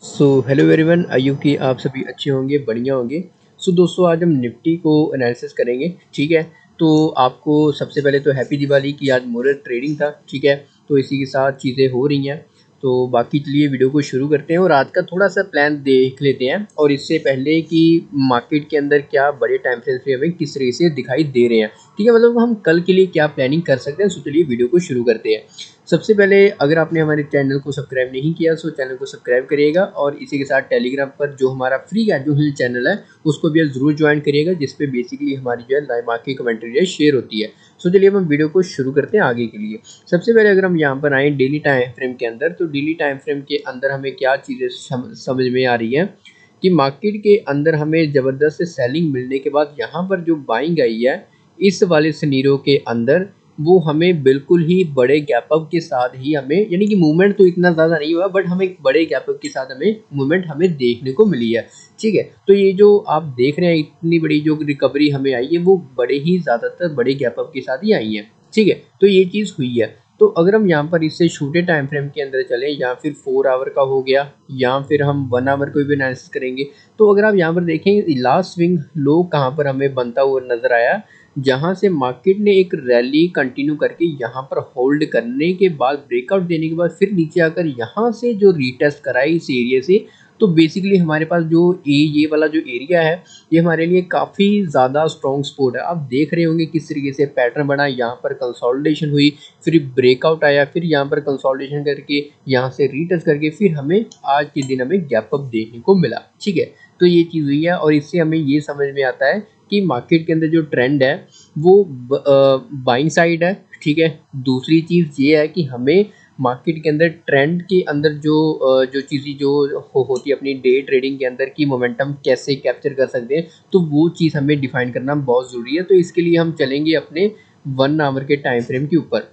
So hello everyone, आयु कि आप सभी अच्छे होंगे, बढ़िया होंगे। सो दोस्तों, आज हम निफ्टी को एनालिसिस करेंगे। ठीक है, तो आपको सबसे पहले तो हैप्पी दिवाली की। आज मुहूर्त ट्रेडिंग था। ठीक है, तो इसी के साथ चीज़ें हो रही हैं। तो बाकी चलिए वीडियो को शुरू करते हैं और आज का थोड़ा सा प्लान देख लेते हैं। और इससे पहले कि मार्केट के अंदर क्या बड़े टाइम फ्रेम पे हमें किस तरह से दिखाई दे रहे हैं। ठीक है, मतलब हम कल के लिए क्या प्लानिंग कर सकते हैं। सो चलिए वीडियो को शुरू करते हैं। सबसे पहले अगर आपने हमारे चैनल को सब्सक्राइब नहीं किया तो चैनल को सब्सक्राइब करिएगा और इसी के साथ टेलीग्राम पर जो हमारा फ्री एजुकेशनल चैनल है उसको भी आप जरूर ज्वाइन करिएगा, जिसपे बेसिकली हमारी जो है लाइव मार्केट कमेंट्री शेयर होती है। सो चलिए हम वीडियो को शुरू करते हैं आगे के लिए। सबसे पहले अगर हम यहाँ पर आए डेली टाइम फ्रेम के अंदर, तो डेली टाइम फ्रेम के अंदर हमें क्या चीज़ें समझ में आ रही है कि मार्केट के अंदर हमें ज़बरदस्त सेलिंग मिलने के बाद यहाँ पर जो बाइंग आई है इस वाले सिनेरियो के अंदर, वो हमें बिल्कुल ही बड़े गैप अप के साथ ही हमें, यानी कि मूवमेंट तो इतना ज़्यादा नहीं हुआ बट हमें बड़े गैप अप के साथ हमें मूवमेंट हमें देखने को मिली है। ठीक है, तो ये जो आप देख रहे हैं इतनी बड़ी जो रिकवरी हमें आई है वो बड़े ही ज़्यादातर बड़े गैप अप के साथ ही आई है। ठीक है, तो ये चीज़ हुई है। तो अगर हम यहाँ पर इससे छोटे टाइम फ्रेम के अंदर चलें, या फिर 4 आवर का हो गया, या फिर हम 1 आवर को भी एनालिसिस करेंगे, तो अगर आप यहाँ पर देखें लास्ट स्विंग लो कहाँ पर हमें बनता हुआ नजर आया, जहां से मार्केट ने एक रैली कंटिन्यू करके यहाँ पर होल्ड करने के बाद ब्रेकआउट देने के बाद फिर नीचे आकर यहाँ से जो रीटेस्ट कराई इस एरिया से, तो बेसिकली हमारे पास जो ये वाला जो एरिया है ये हमारे लिए काफ़ी ज़्यादा स्ट्रॉन्ग सपोर्ट है। आप देख रहे होंगे किस तरीके से पैटर्न बना, यहाँ पर कंसोलिडेशन हुई, फिर ब्रेकआउट आया, फिर यहाँ पर कंसोलिडेशन करके यहाँ से रीटेस्ट करके फिर हमें आज के दिन हमें गैप अप देखने को मिला। ठीक है, तो ये चीज़ हुई है और इससे हमें ये समझ में आता है कि मार्केट के अंदर जो ट्रेंड है वो बाइंग साइड है। ठीक है, दूसरी चीज़ ये है कि हमें मार्केट के अंदर ट्रेंड के अंदर जो चीज़ें जो होती है अपनी डे ट्रेडिंग के अंदर की मोमेंटम कैसे कैप्चर कर सकते हैं, तो वो चीज़ हमें डिफाइन करना बहुत ज़रूरी है। तो इसके लिए हम चलेंगे अपने 1 आवर के टाइम फ्रेम के ऊपर।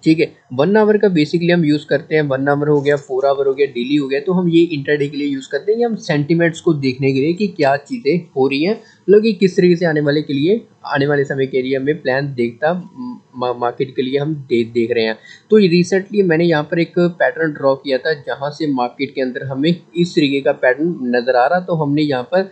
ठीक है, 1 आवर का बेसिकली हम यूज़ करते हैं। 1 आवर हो गया, 4 आवर हो गया, डेली हो गया, तो हम ये इंटरडे के लिए यूज़ करते हैं। हम सेंटिमेंट्स को देखने के लिए कि क्या चीज़ें हो रही हैं, मतलब कि किस तरीके से आने वाले समय के लिए हमें प्लान देखता मार्केट के लिए हम देख रहे हैं। तो रिसेंटली मैंने यहाँ पर एक पैटर्न ड्रॉ किया था जहाँ से मार्केट के अंदर हमें इस तरीके का पैटर्न नज़र आ रहा। तो हमने यहाँ पर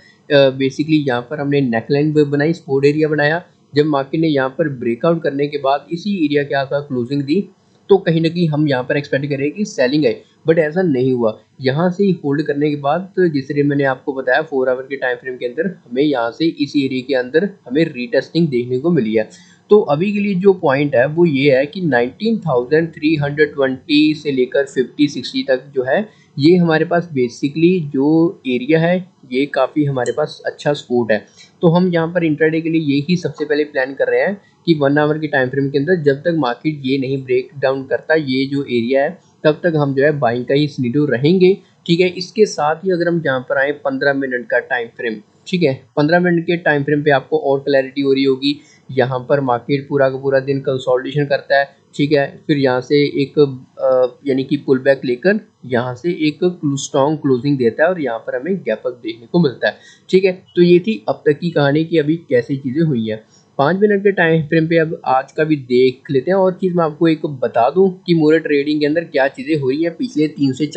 बेसिकली यहाँ पर हमने नेकलाइन बनाई, सपोर्ट एरिया बनाया। जब मार्केट ने यहाँ पर ब्रेकआउट करने के बाद इसी एरिया के आसपास क्लोजिंग दी, तो कहीं ना कहीं हम यहाँ पर एक्सपेक्ट करें कि सेलिंग है, बट ऐसा नहीं हुआ। यहाँ से ही होल्ड करने के बाद, तो जिस तरह मैंने आपको बताया 4 आवर के टाइम फ्रेम के अंदर हमें यहाँ से इस एरिया के अंदर हमें रीटेस्टिंग देखने को मिली है। तो अभी के लिए जो पॉइंट है वो ये है कि 19,320 से लेकर 50-60 तक जो है ये हमारे पास बेसिकली जो एरिया है ये काफ़ी हमारे पास अच्छा सपोर्ट है। तो हम यहाँ पर इंट्राडे के लिए यही सबसे पहले प्लान कर रहे हैं कि 1 आवर के टाइम फ्रेम के अंदर जब तक मार्केट ये नहीं ब्रेक डाउन करता ये जो एरिया है, तब तक हम जो है बाइंग का ही सिनेरियो रहेंगे। ठीक है, इसके साथ ही अगर हम यहाँ पर आए 15 मिनट का टाइम फ्रेम, ठीक है, 15 मिनट के टाइम फ्रेम पे आपको और क्लैरिटी हो रही होगी। यहाँ पर मार्केट पूरा का पूरा दिन कंसोलिडेशन करता है। ठीक है, फिर यहाँ से एक यानी कि पुल बैक लेकर यहाँ से एक स्ट्रॉन्ग क्लोजिंग देता है और यहाँ पर हमें गैप अप देखने को मिलता है। ठीक है, तो ये थी अब तक की कहानी कि अभी कैसी चीज़ें हुई हैं। 5 मिनट के टाइम फ्रेम पे अब आज का भी देख लेते हैं। और चीज़ मैं आपको एक बता दूं कि मोरे ट्रेडिंग के अंदर क्या चीज़ें हुई हैं पिछले 3 से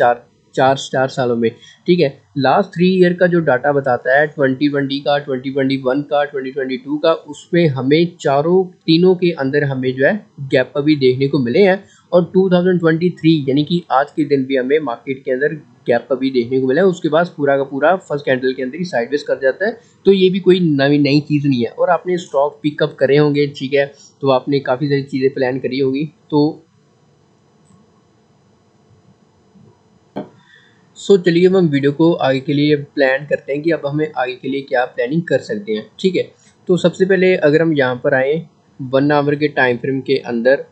4 सालों में। ठीक है, लास्ट 3 ईयर का जो डाटा बताता है 2020 का, 2021 का, 2022 का, उसमें हमें तीनों के अंदर हमें जो है गैप अभी देखने को मिले हैं। और 2023 यानी कि आज के दिन भी हमें मार्केट के अंदर गैप अभी देखने को मिला है। उसके बाद पूरा का पूरा फर्स्ट कैंडल के अंदर ही साइडवेज कर जाता है। तो ये भी कोई नई चीज़ नहीं है। और आपने स्टॉक पिकअप करे होंगे, ठीक है, तो आपने काफ़ी सारी चीज़ें प्लान करी होगी। तो चलिए अब हम वीडियो को आगे के लिए प्लान करते हैं कि अब हमें आगे के लिए क्या प्लानिंग कर सकते हैं। ठीक है, तो सबसे पहले अगर हम यहाँ पर आए 1 आवर के टाइम फ्रेम के अंदर,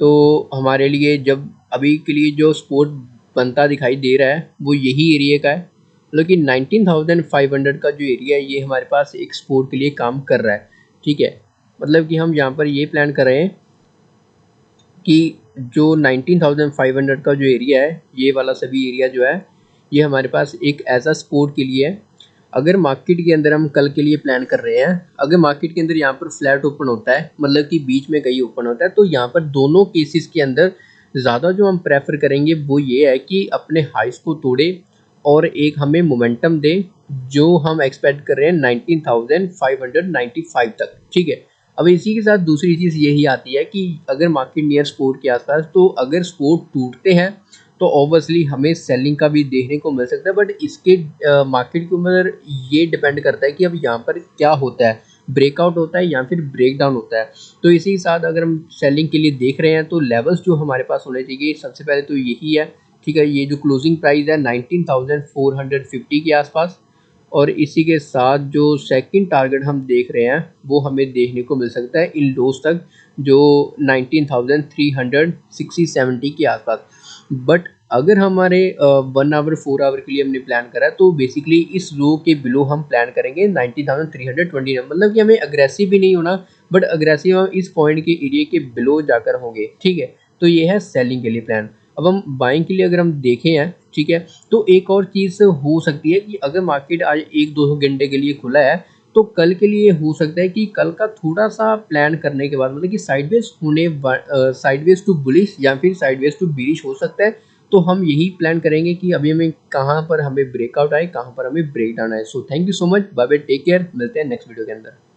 तो हमारे लिए जब अभी के लिए जो सपोर्ट बनता दिखाई दे रहा है वो यही एरिया का है। मतलब कि 19,500 का जो एरिया है ये हमारे पास एक सपोर्ट के लिए काम कर रहा है। ठीक है, मतलब कि हम यहाँ पर ये प्लान कर रहे हैं कि जो 19,500 का जो एरिया है ये वाला सभी एरिया जो है ये हमारे पास एक ऐसा सपोर्ट के लिए है। अगर मार्केट के अंदर हम कल के लिए प्लान कर रहे हैं, अगर मार्केट के अंदर यहाँ पर फ्लैट ओपन होता है, मतलब कि बीच में कहीं ओपन होता है, तो यहाँ पर दोनों केसेस के अंदर ज़्यादा जो हम प्रेफर करेंगे वो ये है कि अपने हाइस को तोड़े और एक हमें मोमेंटम दे जो हम एक्सपेक्ट कर रहे हैं 19,595 तक, ठीक है। अब इसी के साथ दूसरी चीज़ यही आती है कि अगर मार्केट नियर सपोर्ट के आसपास, तो अगर सपोर्ट टूटते हैं तो ऑब्वियसली हमें सेलिंग का भी देखने को मिल सकता है, बट इसके मार्केट के ऊपर ये डिपेंड करता है कि अब यहाँ पर क्या होता है, ब्रेकआउट होता है या फिर ब्रेक डाउन होता है। तो इसी के साथ अगर हम सेलिंग के लिए देख रहे हैं तो लेवल्स जो हमारे पास होने चाहिए, सबसे पहले तो यही है, ठीक है। ये जो क्लोजिंग प्राइस है 19,450 के आसपास, और इसी के साथ जो सेकंड टारगेट हम देख रहे हैं वो हमें देखने को मिल सकता है इन लोस तक, जो 19,360-70 के आसपास। बट अगर हमारे 1 आवर 4 आवर के लिए हमने प्लान करा है तो बेसिकली इस लो के बिलो हम प्लान करेंगे 19,320, मतलब कि हमें अग्रेसिव भी नहीं होना, बट अग्रेसिव हम इस पॉइंट के एरिया के बिलो जाकर होंगे, ठीक है। तो ये है सेलिंग के लिए प्लान। अब हम बाइंग के लिए अगर हम देखें हैं, ठीक है, तो एक और चीज़ हो सकती है कि अगर मार्केट आज 1-2 घंटे के लिए खुला है तो कल के लिए हो सकता है कि कल का थोड़ा सा प्लान करने के बाद, मतलब कि साइडवेज टू बुलिश या फिर साइडवेज टू बीरिश हो सकता है। तो हम यही प्लान करेंगे कि अभी हमें कहाँ पर हमें ब्रेकआउट आए, कहाँ पर हमें ब्रेक डाउन आए। So thank you so much, bye bye, take care, मिलते हैं नेक्स्ट वीडियो के अंदर।